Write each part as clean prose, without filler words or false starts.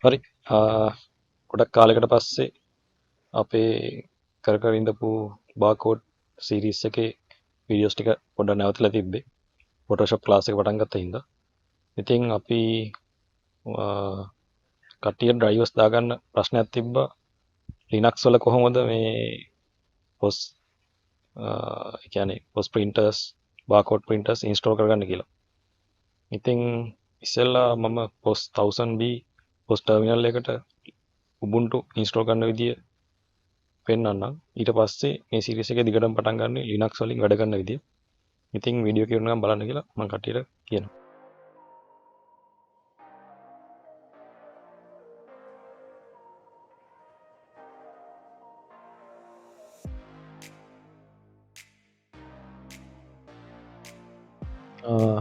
හරි ගොඩක් කාලයකට පස්සේ අපේ කර ඉඳපු බාකෝඩ් සීරීස් එකේ වීඩියෝස් ටික පොඩ්ඩක් නැවතලා තිබ්බේ ෆොටෝෂොප් ක්ලාස් එක පටන් ගත්ත හින්දා. ඉතින් අපි කට්ටියට ඩ්‍රයිවර්ස් දාගන්න ප්‍රශ්නයක් තිබ්බා ලිනක්ස් වල කොහොමද මේ POS ඒ කියන්නේ POS printers barcode printers install කරගන්න කියලා. ඉතින් ඉස්සෙල්ලා මම POS 1000B POS terminal එකට Ubuntu install කරන විදිය පෙන්වන්නම්. ඊට පස්සේ මේ සීරීස් එකේ දිගටම පටන් ගන්න Linux වලින් වැඩ කරන විදිය. ඉතින් වීඩියෝ එක ඉවරනකම් බලන්න කියලා මම කට්ටියට කියනවා.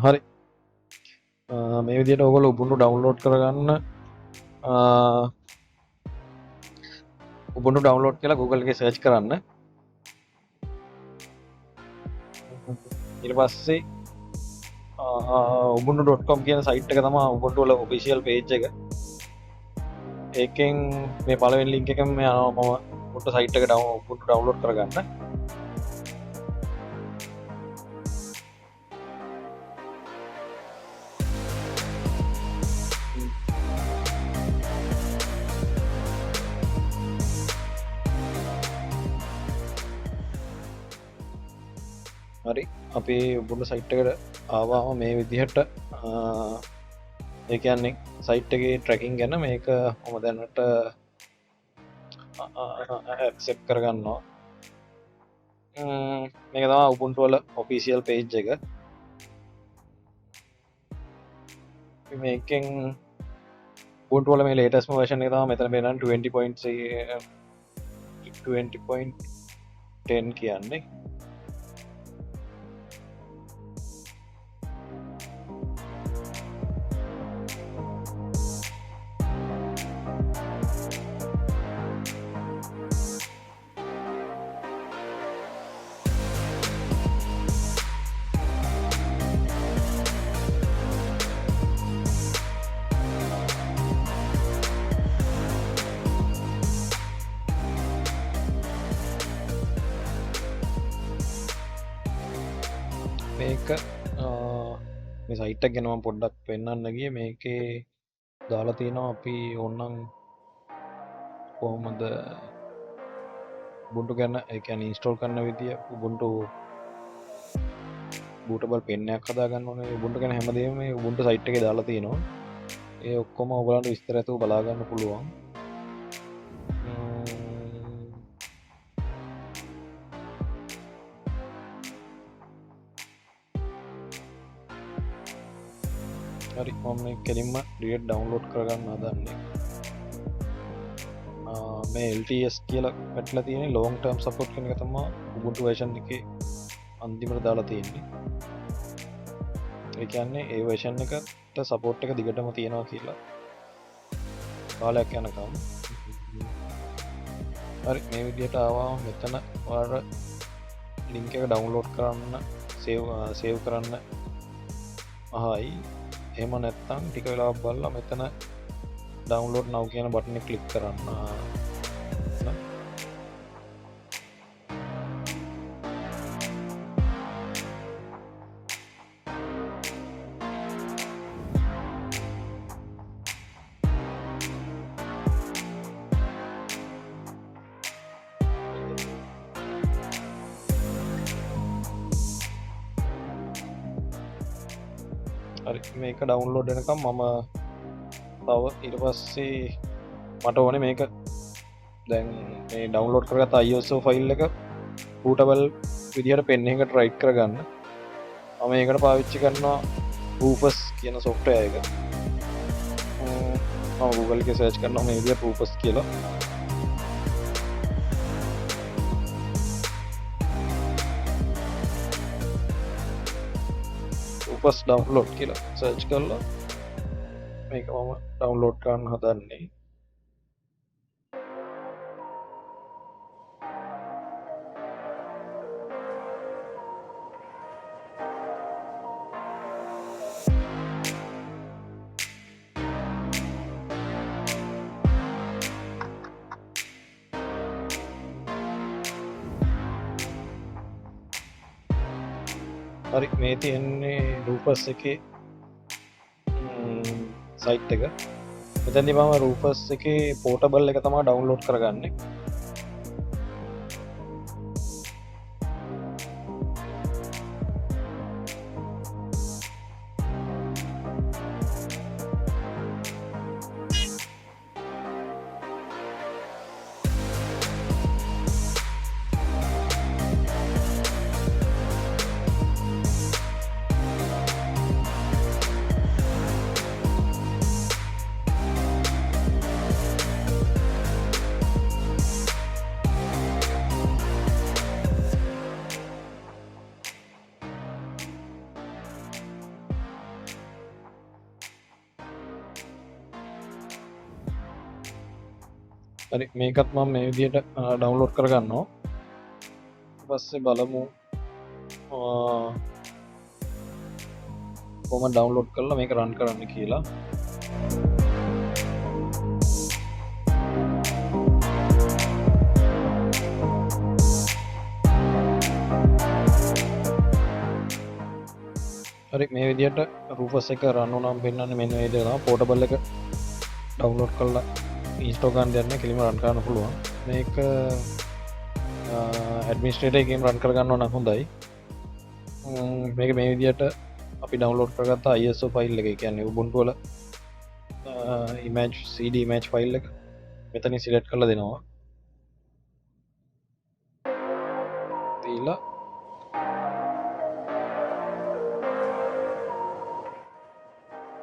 හරි. මේ විදිහට ඔයගොල්ලෝ Ubuntu download කරගන්න Ubuntu download කියලා Google එකේ search කරන්න. ඊට පස්සේ ubuntu.com කියන site එක තමයි Ubuntu වල official page එක. ඒකෙන් මේ පළවෙනි link එකෙන් මේ යනවා මම Ubuntu site එක Ubuntu download කරගන්න. හරි අපි Ubuntu site එකට ආවම මේ විදිහට ඒ කියන්නේ site එකේ tracking ගැන මේක මම දැනට accept කරගන්නවා. මේක තමයි Ubuntu වල official page එක. මේකෙන් Ubuntu වල මේ latest version එක තමයි මෙතන පේනවා 20.10 කියන්නේ. මේක මේ සයිට් එක ගැන මම පොඩ්ඩක් පෙන්වන්න ගියේ මේකේ දාලා තියෙනවා අපි ඕනනම් කොහොමද Ubuntu ගැන ඒ කියන්නේ install කරන විදිය Ubuntu bootable pen එකක් හදා ගන්න ඕනේ Ubuntu ගැන හැමදේම මේ Ubuntu සයිට් එකේ දාලා තියෙනවා ඒ ඔක්කොම ඔයගලන්ට විස්තර ඇතුව බලා ගන්න පුළුවන් හරි මම මේ කෙලින්ම direct download කරගන්න හදන්නේ මේ LTS කියලා වැටලා තියෙන්නේ long term support කියන එක තමයි Ubuntu version එකේ අන්තිමට දාලා තියෙන්නේ ඒ කියන්නේ ඒ version එකට support එක දිගටම තියෙනවා කියලා කාලයක් යනකම් හරි මේ විදිහට ආවා මෙතන ඔයාලට link එක download කරන්න save කරන්න අහයි එහෙම නැත්නම් ටික වෙලාවක් බලලා මෙතන download now කියන බටන් එක ක්ලික් කරන්න. හරි මේක ඩවුන්ලෝඩ් වෙනකම් මම තව ඊට පස්සේ මට ඕනේ මේක දැන් මේ ඩවුන්ලෝඩ් කරගත්ත ISO ෆයිල් එක bootable විදිහට පෙන් එකකට රයිට් කරගන්න මම මේකට පාවිච්චි කරනවා Rufus කියන software එක මම Google එකේ search කරනවා මේ විදිහට Rufus කියලා Rufus download කියලා search කරලා මේක මම download කරන්න හදන්නේ හරි මේ තියෙන්නේ රූපස් එකේ සයිට් එක. මෙතනදී මම රූපස් එකේ පෝටබල් එක තමයි ඩවුන්ලෝඩ් කරගන්නේ. හරි මේකත් මම මේ විදිහට ඩවුන්ලෝඩ් කරගන්නවා. ඊට පස්සේ බලමු කොහොමද ඩවුන්ලෝඩ් කරලා මේක රන් කරන්න කියලා. හරි මේ විදිහට රූපස් එක රන් වුණාම පෙන්නන්නේ මෙන්න මේ විදිහට තමයි. පෝටබල් එක ඩවුන්ලෝඩ් කරලා ඉන්ස්ටෝල් කරන්න දෙන්න කෙලිම රන් කරන්න පුළුවන්. මේක ඇඩ්මිනිස්ට්‍රේටර් එකෙන් රන් කරගන්න ඕන නම් හොඳයි. මේක මේ විදිහට අපි ඩවුන්ලෝඩ් කරගත්ත ISO ෆයිල් එක, කියන්නේ Ubuntu වල image cd image ෆයිල් එක මෙතනින් සිලෙක්ට් කරලා දෙනවා. දීලා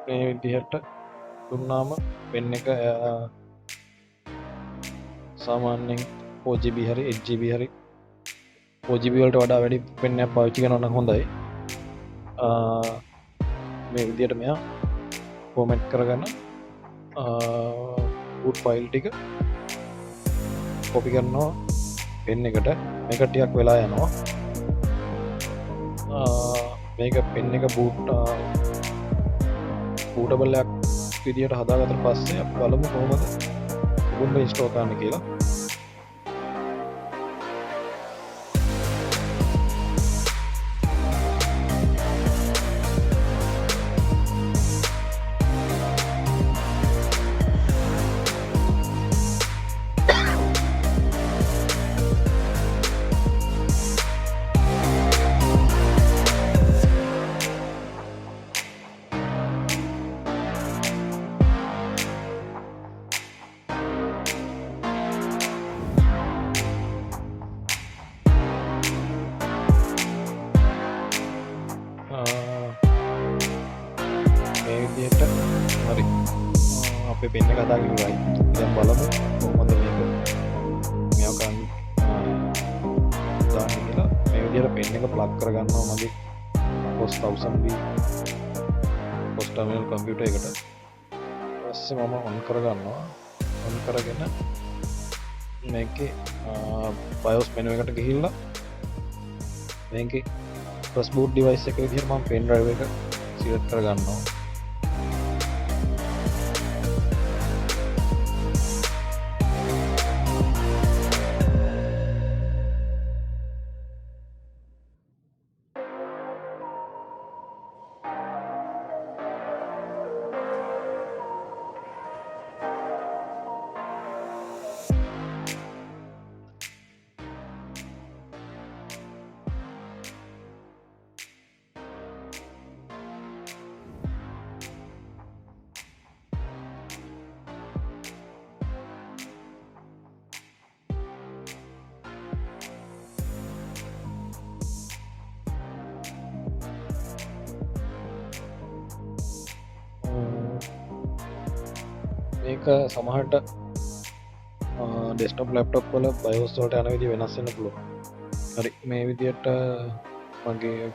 මේ විදිහට දුන්නාම පෙන් එක සාමාන්‍යයෙන් 4GB හරි 8GB හරි 4GB වලට වඩා වැඩි පෙන් එකක් පාවිච්චි කරනවා නම් හොඳයි. මේ විදිහට මෙයා ෆෝමැට් කරගෙන boot ෆයිල් ටික කොපි කරනවා පෙන් එකට. මේක ටිකක් වෙලා යනවා. මේක පෙන් එක bootable එකක් විදිහට හදාගත්තට පස්සේ අපි බලමු කොහොමද Ubuntu install කරන්න කියලා. හරි අපේ පෙන්න කතාගෙන ඉවරයි. දැන් බලමු කොහොමද මේක මෙයා කරන්න දාන්න කියලා. මේ විදිහට පෙන් එක ප්ලග් කරගන්නවා මගේ POS 1000B POS terminal computer එකට. ඊපස්සේ මම ඔන් කරගන්නවා. ඔන් කරගෙන මේකේ BIOS menu එකට ගිහිල්ලා මේකේ first boot device එක විදිහට මම pen drive එක select කරගන්නවා. මේක සමහරට ඩෙස්ක්ටොප් ලැප්ටොප් වල BIOS වලට යන විදිහ වෙනස් වෙන්න පුළුවන්. හරි මේ විදිහට මගේ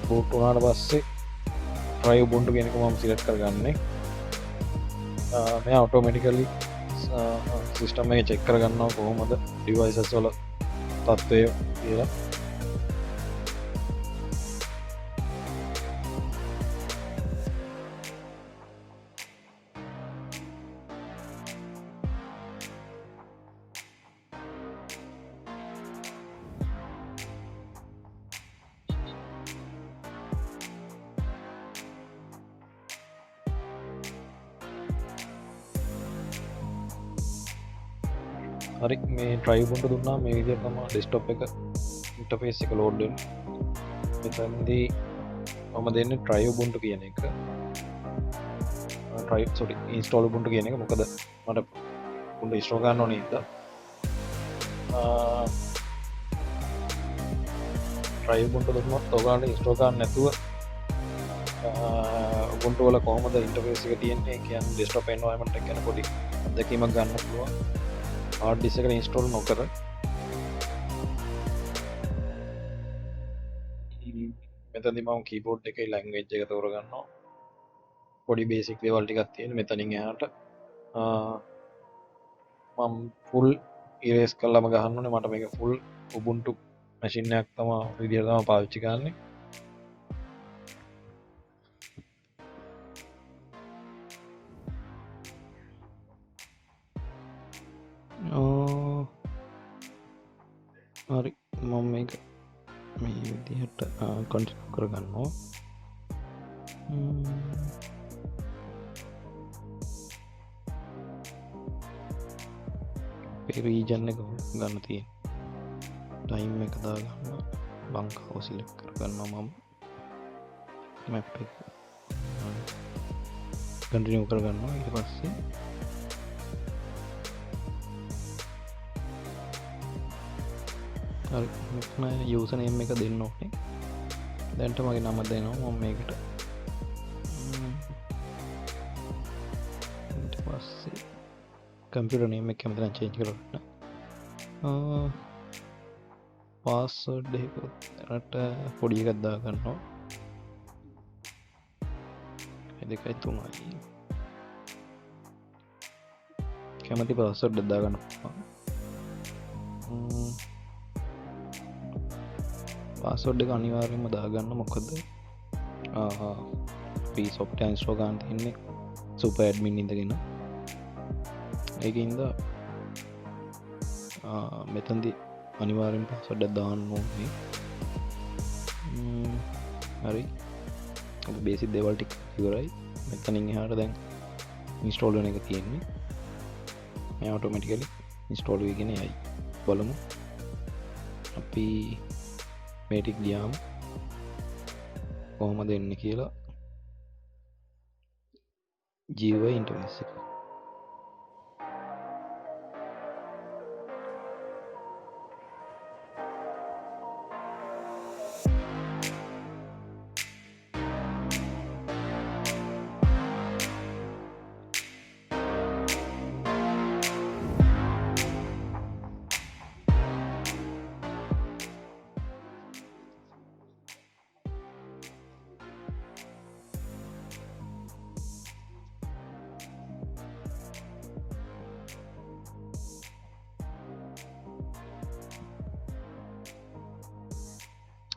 boot වුණාට පස්සේ try Ubuntu කියන එක මම select කරගන්නේ. මෙයා automatically system එක check කරගන්නවා කොහොමද devices වල තත්ත්වය කියලා. හරි මේ try Ubuntu දුන්නා මේ විදිහට තමයි desktop එක interface එක load වෙන්නේ. මෙතනදී මම දෙන්නේ try Ubuntu කියන එක. install Ubuntu කියන එක මොකද මට Ubuntu install ගන්න ඕනේ ඉතින් try Ubuntu දුන්නොත් ඔයගොල්ලන්ට install ගන්න නැතුව Ubuntu වල කොහොමද interface එක තියෙන්නේ කියන්නේ desktop environment එක ගැන පොඩි අත්දැකීමක් ගන්න පුළුවන් hard disk එකට install නොකර මෙතනදී මම keyboard එකේ language එක තෝරගන්නවා පොඩි basic level ටිකක් තියෙන මෙතනින් එහාට මම full erase කරලාම ගහන්න ඕනේ මට මේක full Ubuntu machine එකක් තමයි විදියට තමයි පාවිච්චි කරන්නේ හරි මම මේක මේ විදිහට කන්ටිනියු කරගන්නවා රීජන් එක ගන්න තියෙන ටයිම් එක දාගන්න ලංකාව සිලෙක්ට් කරගන්නවා මම මැප් එක කන්ටිනියු කරගන්නවා ඊට පස්සේ හරි මෙතන යූසර් නේම් එක දෙන්න ඕනේ දැන්ට මගේ නම දෙනවා මම මේකට ඊට පස්සේ කම්පියුටර් නේම් එක කැමති නම් චේන්ජ් කරන්න පාස්වර්ඩ් එක රට පොඩි එකක් දා ගන්නවා 2 3යි කැමති පාස්වර්ඩ් එක දා ගන්න පාස්වර්ඩ් එක අනිවාර්යයෙන්ම දාගන්න මොකද අපි software install ගන්න තියෙන්නේ super admin ඉඳගෙන ඒකින්ද මෙතනදී අනිවාර්යෙන් පාස්වර්ඩ් එක දාන්න ඕනේ හරි අපි බේසික් දේවල් ටික ඉවරයි මෙතනින් එහාට දැන් install වෙන එක තියෙන්නේ මේ automatically install වෙගෙන යයි බලමු අපි මේ ටික ගියාම කොහොමද එන්නේ කියලා GUI interface එක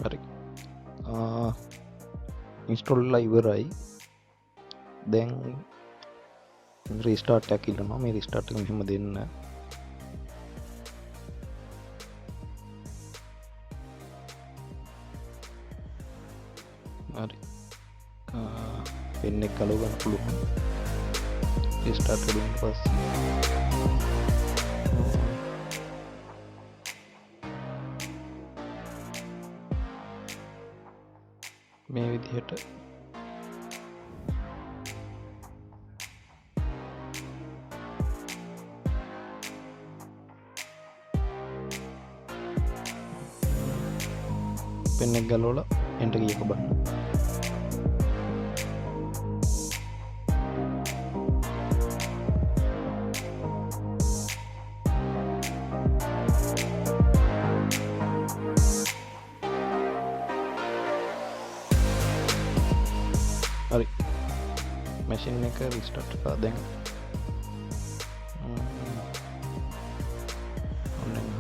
හරි ඉන්ස්ටෝල් වෙලා ඉවරයි දැන් රීස්ටාර්ට් එකක් ඉල්ලනවා මේ රීස්ටාර්ට් එක මෙහෙම දෙන්න හරි පෙන් එක ගලව ගන්න පුළුවන් රීස්ටාර්ට් කරලා පස්සේ මේ විදිහට පෙන් එක ගලවලා එන්ටර් කී එක බලන්න හරි මැෂින් එක රීස්ටාර්ට් කරලා දැන් ඔන්න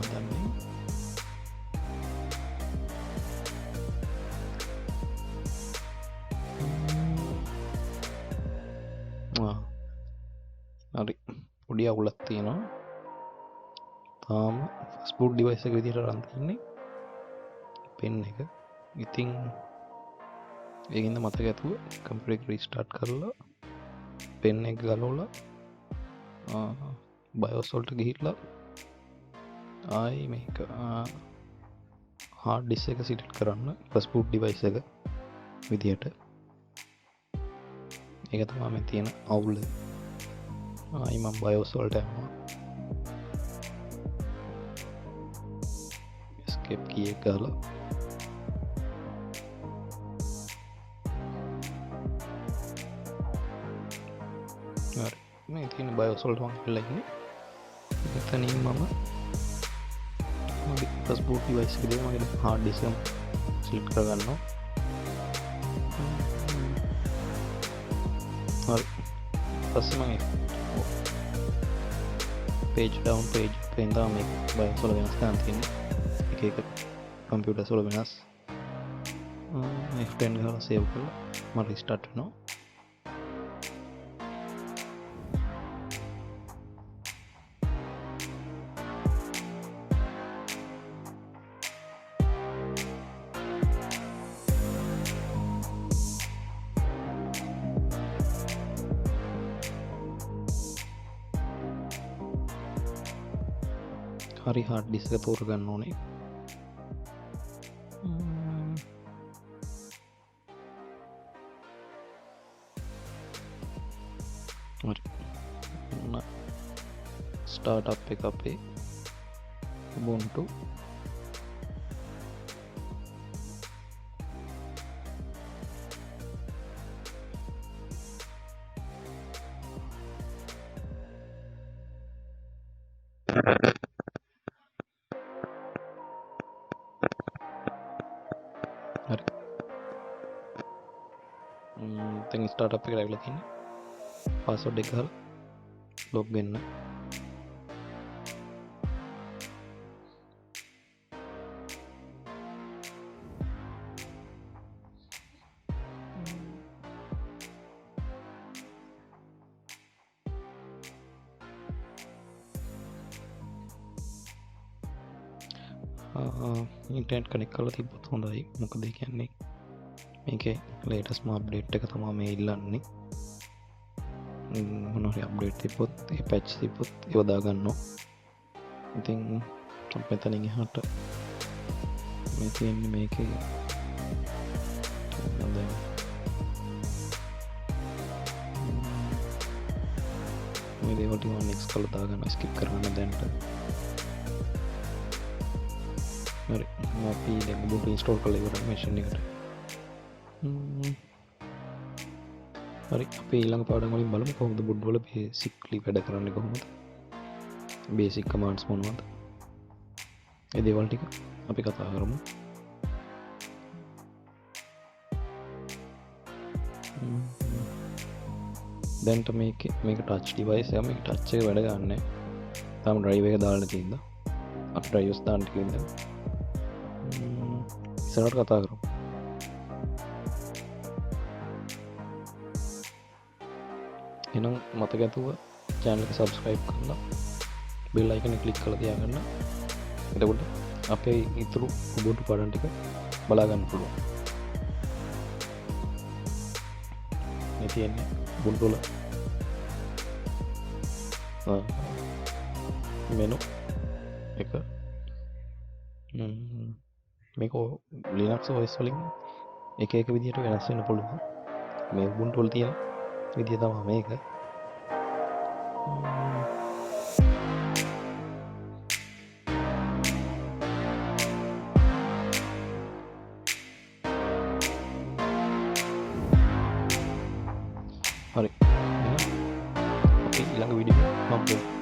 හදන්නේ හරි පොඩි අවුලක් තියෙනවා තාම ෆස්ට් බූට් ඩිවයිස් එක විදිහට රන් තියෙන්නේ පෙන් එක ඉතින් ඒකින්ද මතක ඇතුව කම්පියුටර් එක රීස්ටාර්ට් කරලා පෙන් එක ගලවලා BIOS වලට ගිහිල්ලා ආයි මේක hard disk එක select කරන්න first boot device එක විදියට. ඒක තමයි මේ තියෙන අවුල. ආයි මම BIOS වලට යනවා. escape key එක ගාලා හරි මේ තියෙන BIOS වලට මම ගිහලා ඉන්නේ. එතනින් මම මගේ first boot device එකේ මගේ hard disk එක select කරගන්නවා. හරි පස්සේ මම page down page up එකෙන් තමයි මේ BIOS වල වෙනස් කරන්න තියෙන්නේ. එක එක computers වල වෙනස්. F10 ගාලා save කරලා මම restart වෙනවා. හරි hard disk එක තෝරගන්න ඕනේ. හරි startup එක අපේ Ubuntu හරි දැන් startup එක ලැබිලා තියෙනවා. password එක ගහලා log වෙන්න. ඉන්ටර්නෙට් කනෙක්ට් කරලා තිබ්බොත් හොඳයි. මොකද ඒ කියන්නේ මේකේ ලේටස්ට්ම අප්ඩේට් එක තමයි මේ ඉල්ලන්නේ. මොනවාරි අප්ඩේට් තිබ්බොත් ඒ පැච් තිබ්බොත් ඒව දාගන්නවා. ඉතින් මෙතනින් එහාට මේ තියෙන්නේ මේකේ දැන් මේ දේවල් ටික මම next කරලා දාගන්නවා skip කරන්න දැන්ට. හරි අපි දැන් Ubuntu install කරලා ඉවරයි machine එකට. හරි අපි ඊළඟ පාඩම් වලින් බලමු කොහොමද Ubuntu වල basically වැඩ කරන්නේ කොහොමද. basic commands මොනවද? ඒ දේවල් ටික අපි කතා කරමු. දැන්ට මේක touch device එක මේක touch එක වැඩ ගන්න නැහැ. තාම drive එක දාලා තියෙනවා. අපි drivers දාන්න කියලා ඉස්සරහට කතා කරමු. එහෙනම් මතක ඇතුව channel එක subscribe කරලා bell icon එක click කරලා තියාගන්න. එතකොට අපේ ඊතුරු Ubuntu පාඩම් ටික බලා ගන්න පුළුවන්. මේ තියෙන්නේ Ubuntu වල menu එක මේක Linux OS වලින් එක එක විදිහට වෙනස් වෙන්න පුළුවන්. මේ Ubuntu වල තියෙන විදිය තමයි මේක. හරි. අපි ඊළඟ වීඩියෝ එකේ මම